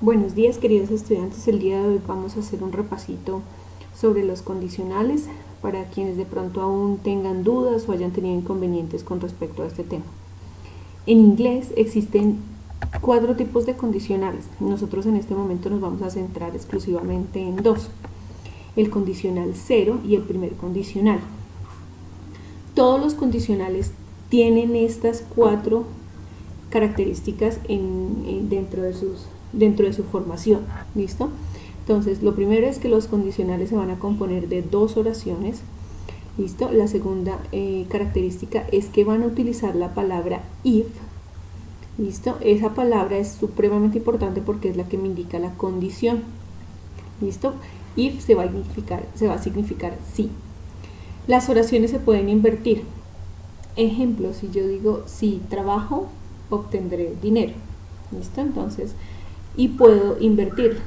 Buenos días, queridos estudiantes. El día de hoy vamos a hacer un repasito sobre los condicionales para quienes de pronto aún tengan dudas o hayan tenido inconvenientes con respecto a este tema. En inglés existen 4 tipos de condicionales. Nosotros en este momento nos vamos a centrar exclusivamente en 2. El condicional 0 y el primer condicional. Todos los condicionales tienen estas 4 características dentro de su formación. ¿Listo? Entonces, lo primero es que los condicionales se van a componer de 2 oraciones. ¿Listo? La segunda característica es que van a utilizar la palabra if. ¿Listo? Esa palabra es supremamente importante porque es la que me indica la condición. ¿Listo? If se va a significar sí. Las oraciones se pueden invertir. Ejemplo, si yo digo si trabajo, obtendré dinero. ¿Listo? Entonces, y puedo invertir.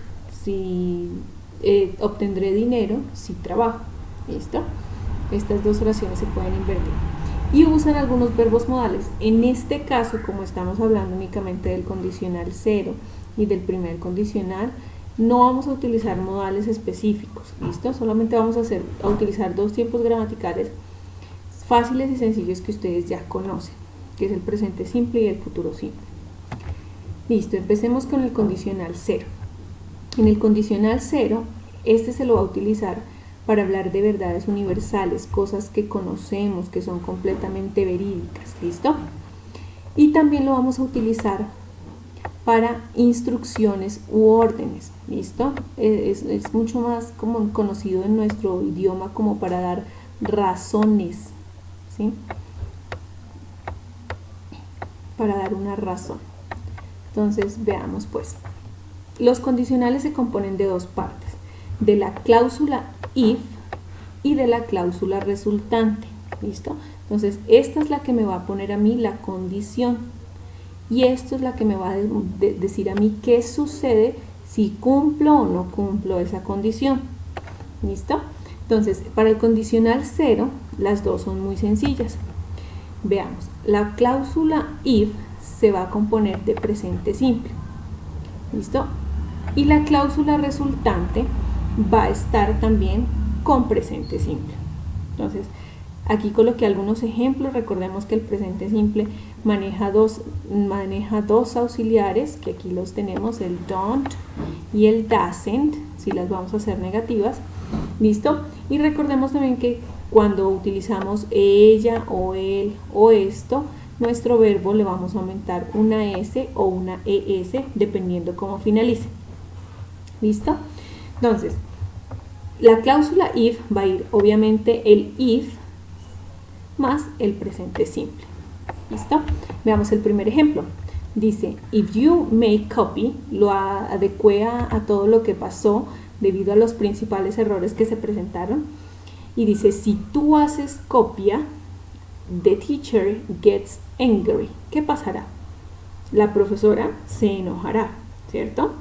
Si obtendré dinero, si trabajo. ¿Listo? Estas 2 oraciones se pueden invertir. Y usan algunos verbos modales. En este caso, como estamos hablando únicamente del condicional 0 y del primer condicional, no vamos a utilizar modales específicos. ¿Listo? Solamente vamos a utilizar 2 tiempos gramaticales fáciles y sencillos que ustedes ya conocen, que es el presente simple y el futuro simple. Listo, empecemos con el condicional 0. En el condicional 0, este se lo va a utilizar para hablar de verdades universales, cosas que conocemos, que son completamente verídicas. ¿Listo? Y también lo vamos a utilizar para instrucciones u órdenes. ¿Listo? Es mucho más como conocido en nuestro idioma como para dar razones, ¿sí? Para dar una razón. Entonces, veamos pues. Los condicionales se componen de 2 partes, de la cláusula if y de la cláusula resultante. ¿Listo? Entonces, esta es la que me va a poner a mí la condición y esto es la que me va a decir a mí qué sucede si cumplo o no cumplo esa condición. ¿Listo? Entonces, para el condicional 0, las 2 son muy sencillas. Veamos, la cláusula if se va a componer de presente simple. ¿Listo? Y la cláusula resultante va a estar también con presente simple. Entonces, aquí coloqué algunos ejemplos. Recordemos que el presente simple maneja dos auxiliares, que aquí los tenemos, el don't y el doesn't, si las vamos a hacer negativas. ¿Listo? Y recordemos también que cuando utilizamos ella o él o esto, nuestro verbo le vamos a aumentar una S o una ES dependiendo cómo finalice. ¿Listo? Entonces, la cláusula if va a ir obviamente el if más el presente simple. ¿Listo? Veamos el primer ejemplo. Dice, if you make copy, lo adecua a todo lo que pasó debido a los principales errores que se presentaron. Y dice, si tú haces copia, the teacher gets angry. ¿Qué pasará? La profesora se enojará, ¿cierto?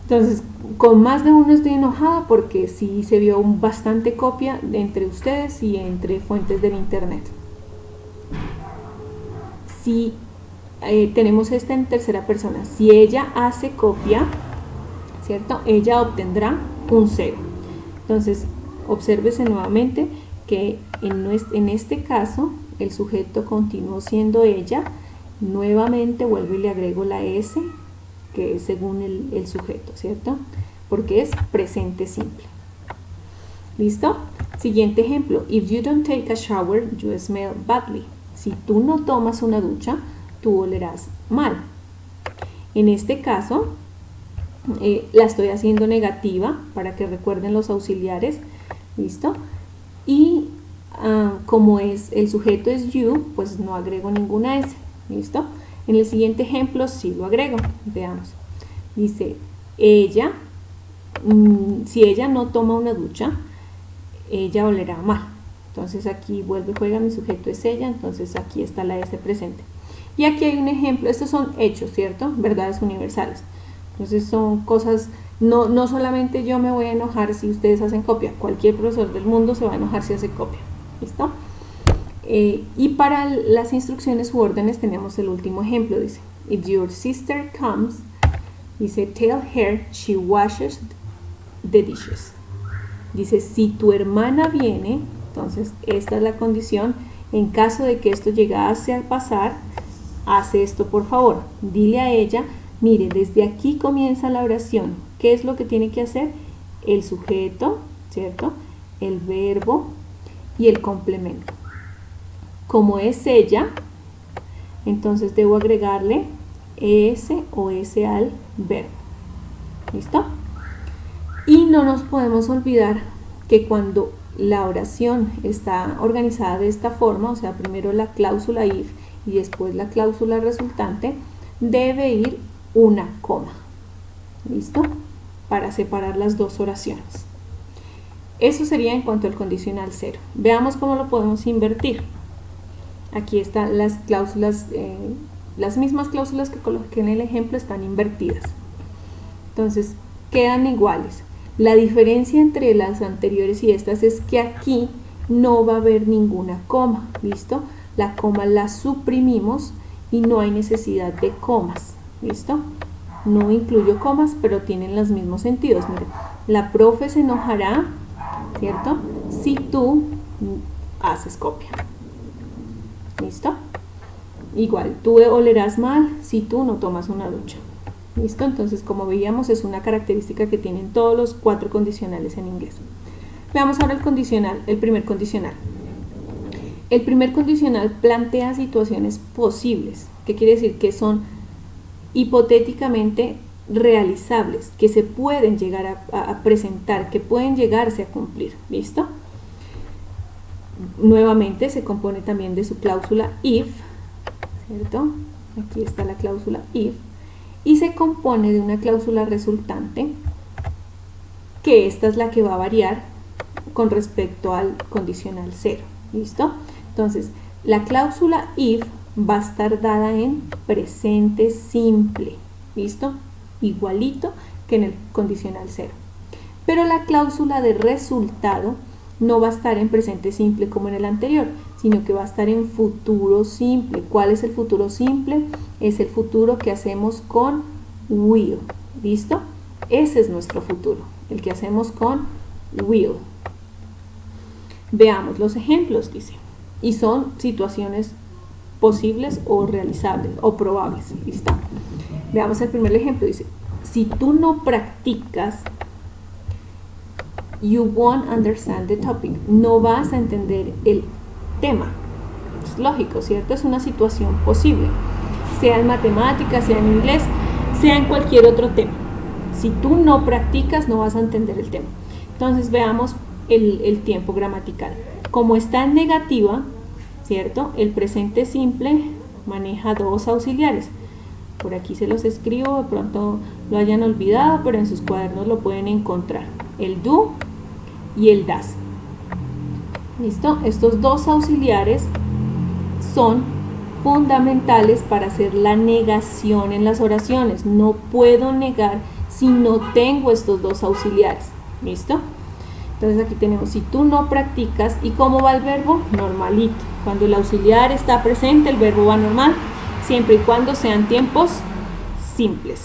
Entonces, con más de uno estoy enojada porque sí se vio bastante copia entre ustedes y entre fuentes del internet. Si tenemos esta en tercera persona, si ella hace copia, ¿cierto? Ella obtendrá un 0. Entonces, obsérvese nuevamente que en este caso el sujeto continuó siendo ella. Nuevamente vuelvo y le agrego la S, que es según el sujeto, ¿cierto? Porque es presente simple. ¿Listo? Siguiente ejemplo. If you don't take a shower, you smell badly. Si tú no tomas una ducha, tú olerás mal. En este caso, la estoy haciendo negativa para que recuerden los auxiliares. ¿Listo? Y como el sujeto es you, pues no agrego ninguna S. ¿Listo? En el siguiente ejemplo sí lo agrego. Veamos. Dice, ella, si ella no toma una ducha, ella olerá mal. Entonces aquí vuelve y juega, mi sujeto es ella, entonces aquí está la S presente. Y aquí hay un ejemplo, estos son hechos, ¿cierto? Verdades universales. Entonces son cosas, no solamente yo me voy a enojar si ustedes hacen copia, cualquier profesor del mundo se va a enojar si hace copia. ¿Listo? Y para las instrucciones u órdenes tenemos el último ejemplo, dice, if your sister comes, Dice, tell her she washes the dishes. Dice, si tu hermana viene, entonces esta es la condición. En caso de que esto llegase a pasar, hace esto por favor. Dile a ella, mire, desde aquí comienza la oración. ¿Qué es lo que tiene que hacer? El sujeto, ¿cierto? El verbo y el complemento. Como es ella, entonces debo agregarle es o s al verbo. ¿Listo? Y no nos podemos olvidar que cuando la oración está organizada de esta forma, o sea, primero la cláusula if y después la cláusula resultante, debe ir una coma. ¿Listo? Para separar las dos oraciones. Eso sería en cuanto al condicional cero. Veamos cómo lo podemos invertir. Aquí están las cláusulas, las mismas cláusulas que coloqué en el ejemplo están invertidas. Entonces, quedan iguales. La diferencia entre las anteriores y estas es que aquí no va a haber ninguna coma, ¿listo? La coma la suprimimos y no hay necesidad de comas, ¿listo? No incluyo comas, pero tienen los mismos sentidos. Mira, la profe se enojará, ¿cierto? Si tú haces copia, ¿listo? Igual, tú olerás mal si tú no tomas una ducha. ¿Listo? Entonces, como veíamos, es una característica que tienen todos los 4 condicionales en inglés. Veamos ahora el condicional, el primer condicional. El primer condicional plantea situaciones posibles. ¿Qué quiere decir? Que son hipotéticamente realizables, que se pueden llegar a presentar, que pueden llegarse a cumplir. ¿Listo? Nuevamente se compone también de su cláusula if, ¿cierto? Aquí está la cláusula if. Y se compone de una cláusula resultante, que esta es la que va a variar con respecto al condicional cero. ¿Listo? Entonces, la cláusula if va a estar dada en presente simple. ¿Listo? Igualito que en el condicional cero. Pero la cláusula de resultado no va a estar en presente simple como en el anterior, sino que va a estar en futuro simple. ¿Cuál es el futuro simple? Es el futuro que hacemos con will. ¿Listo? Ese es nuestro futuro, el que hacemos con will. Veamos los ejemplos, dice. Y son situaciones posibles o realizables o probables. ¿Listo? Veamos el primer ejemplo. Dice, si tú no practicas, you won't understand the topic. No vas a entender el tema. Es lógico, ¿cierto? Es una situación posible. Sea en matemáticas, sea en inglés, sea en cualquier otro tema. Si tú no practicas, no vas a entender el tema. Entonces veamos el tiempo gramatical. Como está en negativa, ¿cierto? El presente simple maneja 2 auxiliares. Por aquí se los escribo, de pronto lo hayan olvidado, pero en sus cuadernos lo pueden encontrar. El do y el das. ¿Listo? Estos 2 auxiliares son fundamentales para hacer la negación en las oraciones. No puedo negar si no tengo estos 2 auxiliares. ¿Listo? Entonces aquí tenemos, si tú no practicas, ¿y cómo va el verbo? Normalito. Cuando el auxiliar está presente, el verbo va normal, siempre y cuando sean tiempos simples.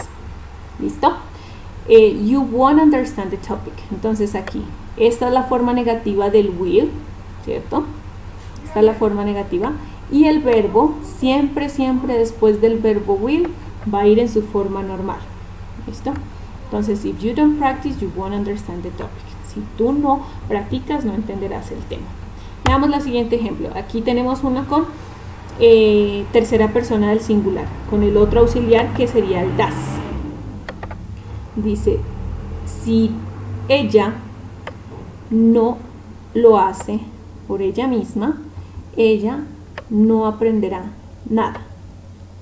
¿Listo? You won't understand the topic. Entonces aquí, esta es la forma negativa del will, ¿cierto? Esta es la forma negativa. Y el verbo, siempre después del verbo will, va a ir en su forma normal. ¿Listo? Entonces, if you don't practice, you won't understand the topic. Si tú no practicas, no entenderás el tema. Veamos el siguiente ejemplo. Aquí tenemos una con tercera persona del singular, con el otro auxiliar que sería el das. Dice, si ella no lo hace por ella misma, ella no aprenderá nada.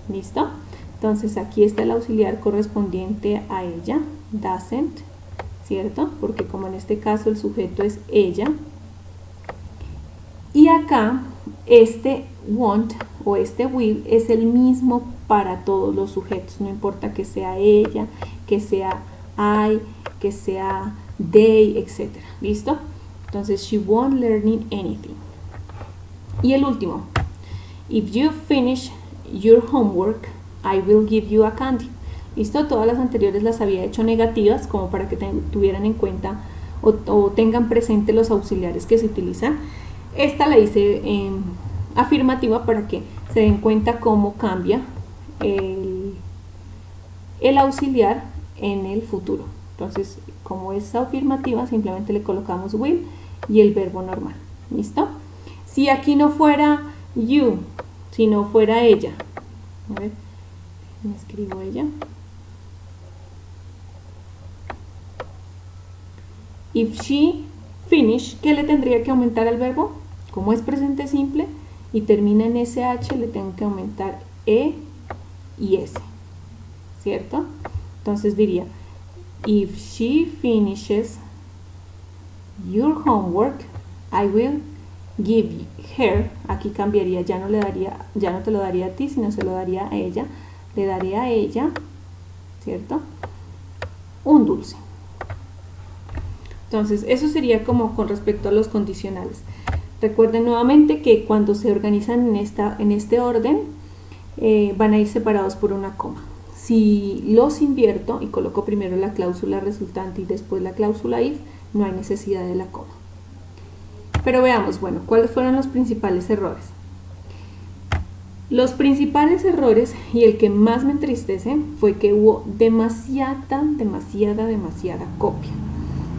¿Listo? Entonces aquí está el auxiliar correspondiente a ella, doesn't, ¿cierto? Porque como en este caso el sujeto es ella. Y acá este won't o este will es el mismo para todos los sujetos, no importa que sea ella, que sea I, que sea they, etc. ¿Listo? Entonces, she won't learn anything. Y el último, if you finish your homework, I will give you a candy. ¿Listo? Todas las anteriores las había hecho negativas como para que tuvieran en cuenta o tengan presente los auxiliares que se utilizan. Esta la hice afirmativa para que se den cuenta cómo cambia el auxiliar en el futuro. Entonces, como es afirmativa, simplemente le colocamos will y el verbo normal. ¿Listo? Si aquí no fuera you, si no fuera ella, a ver, me escribo ella. If she finish, ¿qué le tendría que aumentar al verbo? Como es presente simple y termina en SH, le tengo que aumentar E y S, ¿cierto? Entonces diría, if she finishes your homework, I will give her, aquí cambiaría, ya no te lo daría a ti, sino se lo daría a ella, le daría a ella, ¿cierto? Un dulce. Entonces, eso sería como con respecto a los condicionales. Recuerden nuevamente que cuando se organizan en este orden, van a ir separados por una coma. Si los invierto y coloco primero la cláusula resultante y después la cláusula if, no hay necesidad de la coma. Pero veamos, bueno, ¿cuáles fueron los principales errores? Los principales errores, y el que más me entristece, fue que hubo demasiada copia.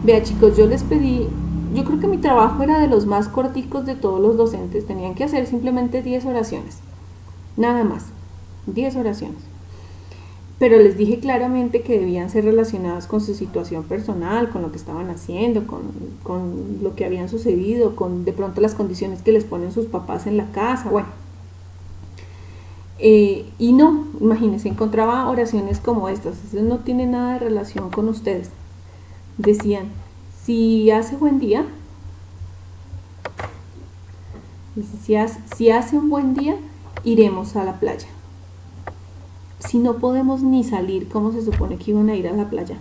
Vea, chicos, yo les pedí, yo creo que mi trabajo era de los más corticos de todos los docentes, tenían que hacer simplemente 10 oraciones, nada más, 10 oraciones. Pero les dije claramente que debían ser relacionadas con su situación personal, con lo que estaban haciendo, con lo que habían sucedido, con de pronto las condiciones que les ponen sus papás en la casa, bueno. Y no, imagínense, encontraba oraciones como estas, eso no tiene nada de relación con ustedes. Decían, si hace buen día, si hace un buen día, iremos a la playa. Si no podemos ni salir, ¿cómo se supone que iban a ir a la playa?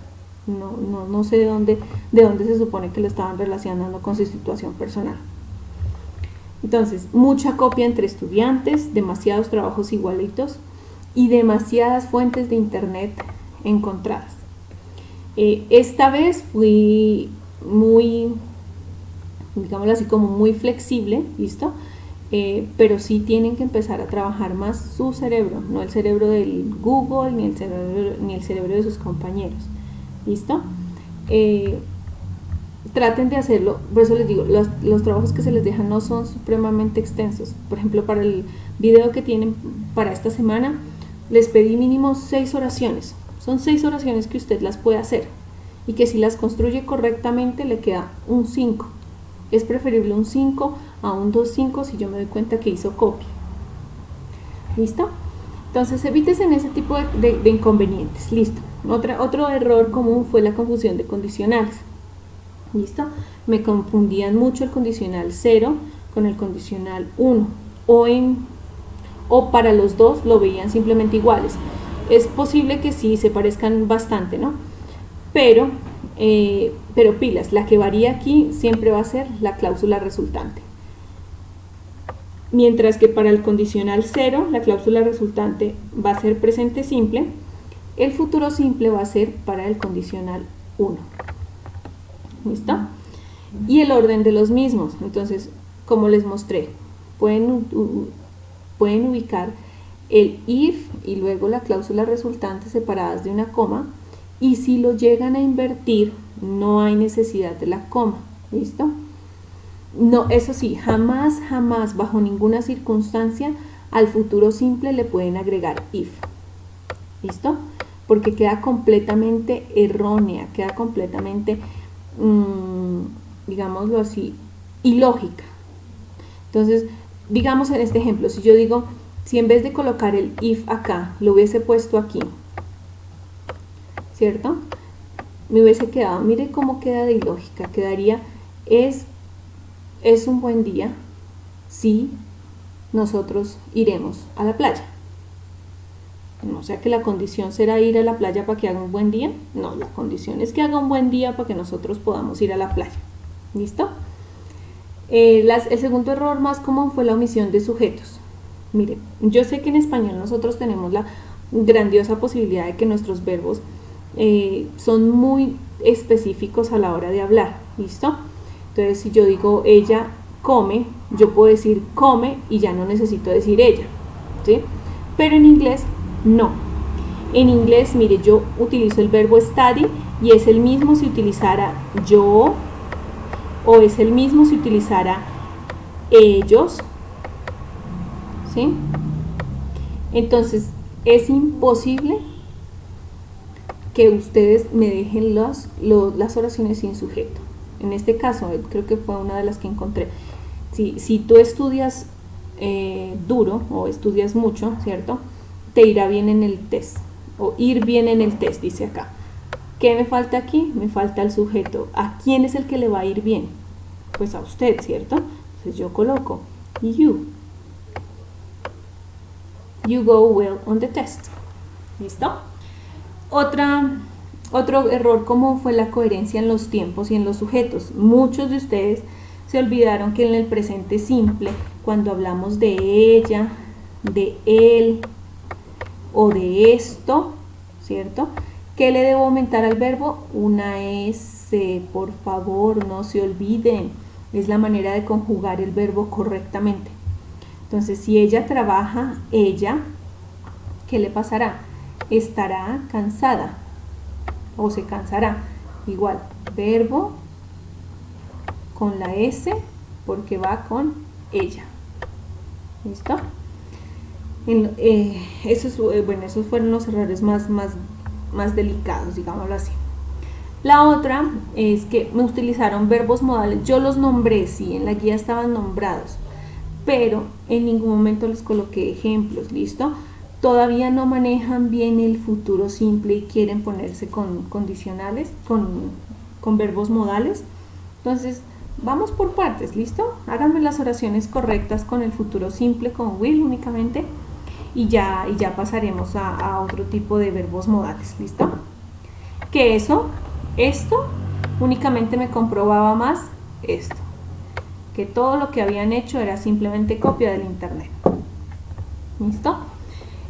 No sé de dónde se supone que lo estaban relacionando con su situación personal. Entonces, mucha copia entre estudiantes, demasiados trabajos igualitos y demasiadas fuentes de internet encontradas. Esta vez fui muy, digámoslo así, como muy flexible, ¿listo? Pero sí tienen que empezar a trabajar más su cerebro, no el cerebro del Google ni el cerebro de sus compañeros, ¿listo? Traten de hacerlo, por eso les digo, los trabajos que se les dejan no son supremamente extensos. Por ejemplo, para el video que tienen para esta semana, les pedí mínimo 6 oraciones. Son 6 oraciones que usted las puede hacer y que si las construye correctamente le queda un 5. Es preferible un 5 a un 2.5 si yo me doy cuenta que hizo copia. ¿Listo? Entonces evítese en ese tipo de inconvenientes. Listo. Otro error común fue la confusión de condicionales. ¿Listo? Me confundían mucho el condicional 0 con el condicional 1 o para los dos lo veían simplemente iguales. Es posible que sí se parezcan bastante, ¿no? Pero pilas, la que varía aquí siempre va a ser la cláusula resultante. Mientras que para el condicional 0, la cláusula resultante va a ser presente simple, el futuro simple va a ser para el condicional 1. ¿Listo? Y el orden de los mismos. Entonces, como les mostré, pueden ubicar el if y luego la cláusula resultante separadas de una coma, y si lo llegan a invertir no hay necesidad de la coma. ¿Listo? No, eso sí, jamás bajo ninguna circunstancia al futuro simple le pueden agregar if. ¿Listo? Porque queda completamente errónea, queda completamente digámoslo así, ilógica. Entonces, digamos en este ejemplo, si yo digo, si en vez de colocar el if acá, lo hubiese puesto aquí, ¿cierto? Me hubiese quedado, mire cómo queda de ilógica, quedaría, es un buen día si nosotros iremos a la playa. O sea que la condición será ir a la playa para que haga un buen día. No, la condición es que haga un buen día para que nosotros podamos ir a la playa. ¿Listo? El segundo error más común fue la omisión de sujetos. Mire, yo sé que en español nosotros tenemos la grandiosa posibilidad de que nuestros verbos son muy específicos a la hora de hablar, ¿listo? Entonces, si yo digo ella come, yo puedo decir come y ya no necesito decir ella, ¿sí? Pero en inglés no. En inglés, mire, yo utilizo el verbo study y es el mismo si utilizara yo, o es el mismo si utilizara ellos, ¿sí? Entonces, es imposible que ustedes me dejen las oraciones sin sujeto. En este caso, creo que fue una de las que encontré. Si tú estudias duro o estudias mucho, ¿cierto? Te irá bien en el test, o ir bien en el test, dice acá. ¿Qué me falta aquí? Me falta el sujeto. ¿A quién es el que le va a ir bien? Pues a usted, ¿cierto? Entonces yo coloco you. You go well on the test. ¿Listo? Otro error común fue la coherencia en los tiempos y en los sujetos. Muchos de ustedes se olvidaron que en el presente simple, cuando hablamos de ella, de él o de esto, ¿cierto? ¿Qué le debo aumentar al verbo? Una S, por favor, no se olviden. Es la manera de conjugar el verbo correctamente. Entonces, si ella trabaja, ella, ¿qué le pasará? Estará cansada o se cansará. Igual, verbo con la S porque va con ella. ¿Listo? Esos fueron los errores más delicados, digámoslo así. La otra es que me utilizaron verbos modales. Yo los nombré, sí, en la guía estaban nombrados, pero en ningún momento les coloqué ejemplos, ¿listo? Todavía no manejan bien el futuro simple y quieren ponerse con condicionales, con verbos modales. Entonces, vamos por partes, ¿listo? Háganme las oraciones correctas con el futuro simple, con will únicamente, y ya pasaremos a otro tipo de verbos modales, ¿listo? Que esto únicamente me comprobaba más esto, que todo lo que habían hecho era simplemente copia del internet. ¿Listo?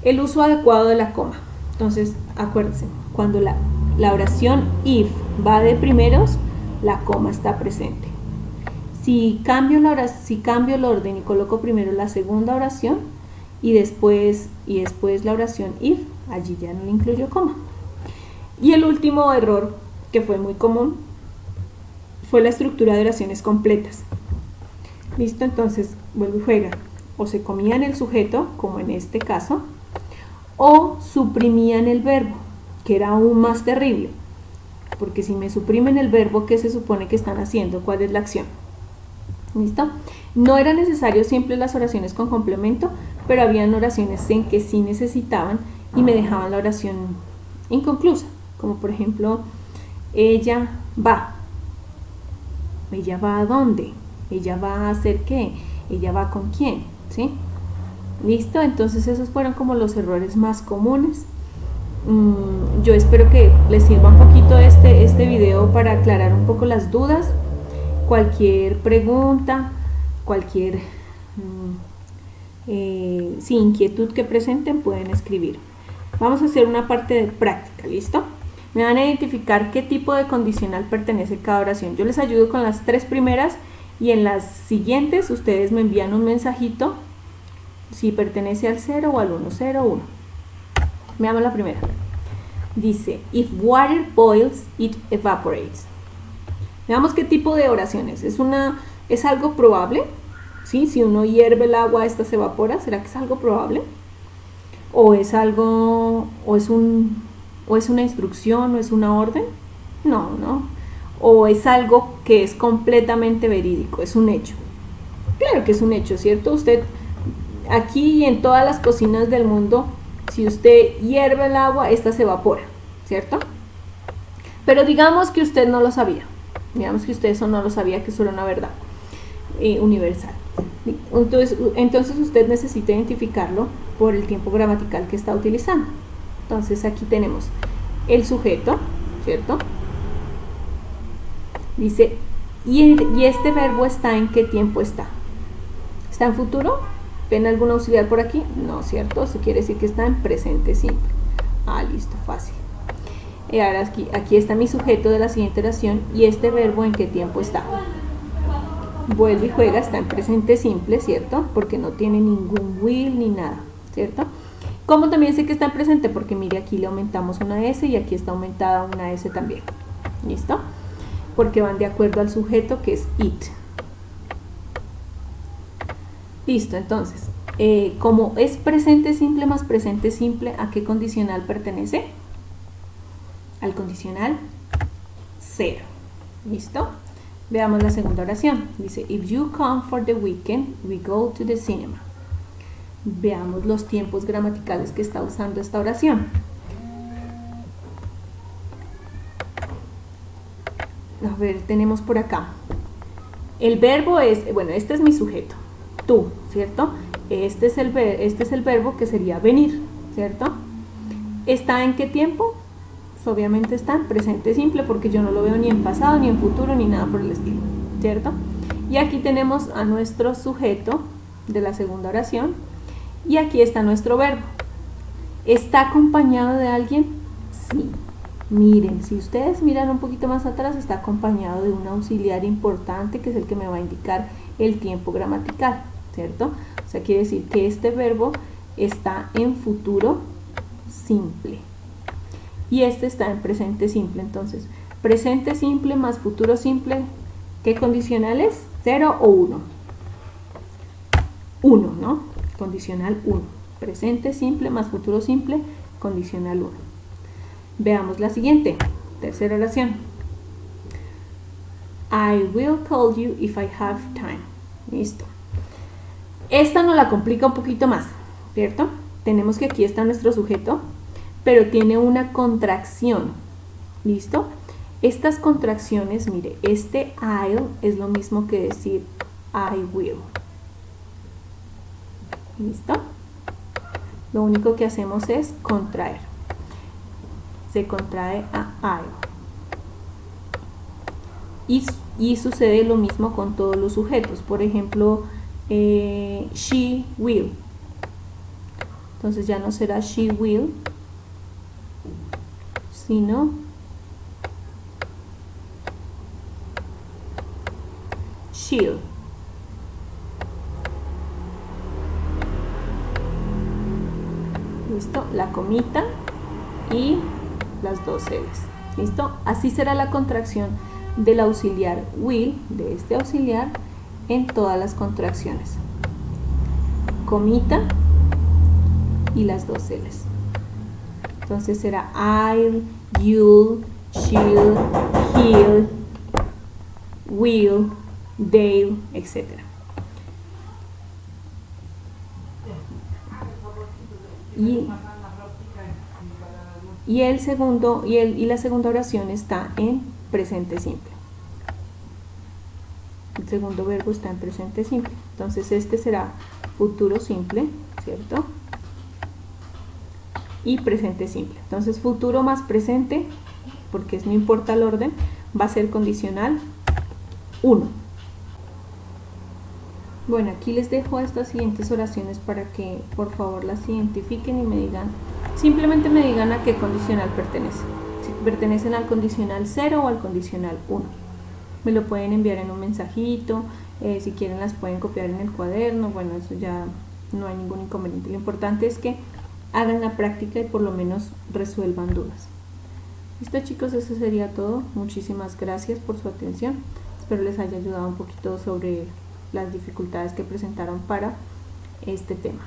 El uso adecuado de la coma. Entonces, acuérdense, cuando la oración if va de primeros, la coma está presente. Si cambio el orden y coloco primero la segunda oración y después la oración if, allí ya no le incluyo coma. Y el último error, que fue muy común, fue la estructura de oraciones completas. ¿Listo? Entonces, vuelvo y juega. O se comían el sujeto, como en este caso, o suprimían el verbo, que era aún más terrible. Porque si me suprimen el verbo, ¿qué se supone que están haciendo? ¿Cuál es la acción? ¿Listo? No era necesario siempre las oraciones con complemento, pero habían oraciones en que sí necesitaban y me dejaban la oración inconclusa. Como por ejemplo, ella va. ¿Ella va a dónde? ¿Ella va a hacer qué? ¿Ella va con quién? ¿Sí? ¿Listo? Entonces esos fueron como los errores más comunes. Yo espero que les sirva un poquito este video para aclarar un poco las dudas. Cualquier pregunta, cualquier inquietud que presenten pueden escribir. Vamos a hacer una parte de práctica, ¿listo? Me van a identificar qué tipo de condicional pertenece cada oración. Yo les ayudo con las 3 primeras y en las siguientes ustedes me envían un mensajito si pertenece al 0 o al 1, 0, 1. Veamos la primera. Dice, if water boils, it evaporates. Veamos qué tipo de oraciones. ¿Es algo probable? ¿Sí? Si uno hierve el agua, esta se evapora. ¿Será que es algo probable? ¿O es una instrucción o es una orden? No. ¿O es algo que es completamente verídico? Es un hecho. Claro que es un hecho, ¿cierto? Usted, aquí y en todas las cocinas del mundo, si usted hierve el agua, esta se evapora, ¿cierto? Pero digamos que usted no lo sabía. Digamos que usted eso no lo sabía, que eso era una verdad universal. Entonces usted necesita identificarlo por el tiempo gramatical que está utilizando. Entonces aquí tenemos el sujeto, ¿cierto? Dice, ¿y este verbo está en qué tiempo está? ¿Está en futuro? ¿Ven algún auxiliar por aquí? No, ¿cierto? Eso quiere decir que está en presente simple. Ah, listo, fácil. Y ahora aquí está mi sujeto de la siguiente oración y este verbo ¿en qué tiempo está? Vuelve y juega, está en presente simple, ¿cierto? Porque no tiene ningún will ni nada, ¿cierto? ¿Cómo también sé que está en presente? Porque mire, aquí le aumentamos una S y aquí está aumentada una S también. ¿Listo? Porque van de acuerdo al sujeto que es it. Listo, entonces, como es presente simple más presente simple, ¿a qué condicional pertenece? Al condicional 0. ¿Listo? Veamos la segunda oración. Dice, if you come for the weekend, we go to the cinema. Veamos los tiempos gramaticales que está usando esta oración. A ver, tenemos por acá. El verbo es, bueno, este es mi sujeto. Tú, ¿cierto? Este es el verbo que sería venir, ¿cierto? ¿Está en qué tiempo? Pues obviamente está en presente simple porque yo no lo veo ni en pasado, ni en futuro, ni nada por el estilo, ¿cierto? Y aquí tenemos a nuestro sujeto de la segunda oración y aquí está nuestro verbo. ¿Está acompañado de alguien? Sí. Miren, si ustedes miran un poquito más atrás, está acompañado de un auxiliar importante que es el que me va a indicar el tiempo gramatical, ¿cierto? O sea, quiere decir que este verbo está en futuro simple y este está en presente simple. Entonces, presente simple más futuro simple, ¿qué condicional es? 0 o 1. 1, ¿no? Condicional 1. Presente simple más futuro simple, condicional 1. Veamos la siguiente, tercera oración. I will call you if I have time. Listo. Esta nos la complica un poquito más, ¿cierto? Tenemos que aquí está nuestro sujeto, pero tiene una contracción. ¿Listo? Estas contracciones, mire, este I'll es lo mismo que decir I will. ¿Listo? Lo único que hacemos es contraer. Se contrae a I'll. Y sucede lo mismo con todos los sujetos. Por ejemplo, she will. Entonces ya no será she will, sino she'll. ¿Listo? La comita y las dos L's. ¿Listo? Así será la contracción del auxiliar will, de este auxiliar, en todas las contracciones. Comita y las dos L's. Entonces será I'll, you'll, she'll, he'll, will, they'll, etc. Y el segundo y la segunda oración está en presente simple. El segundo verbo está en presente simple. Entonces este será futuro simple, ¿cierto? Y presente simple. Entonces futuro más presente, porque no importa el orden, va a ser condicional 1. Bueno, aquí les dejo estas siguientes oraciones para que por favor las identifiquen y me digan, simplemente me digan a qué condicional pertenecen. Si pertenecen al condicional 0 o al condicional 1. Me lo pueden enviar en un mensajito, si quieren las pueden copiar en el cuaderno, bueno, eso ya no hay ningún inconveniente. Lo importante es que hagan la práctica y por lo menos resuelvan dudas. Listo, chicos, eso sería todo. Muchísimas gracias por su atención. Espero les haya ayudado un poquito sobre las dificultades que presentaron para este tema.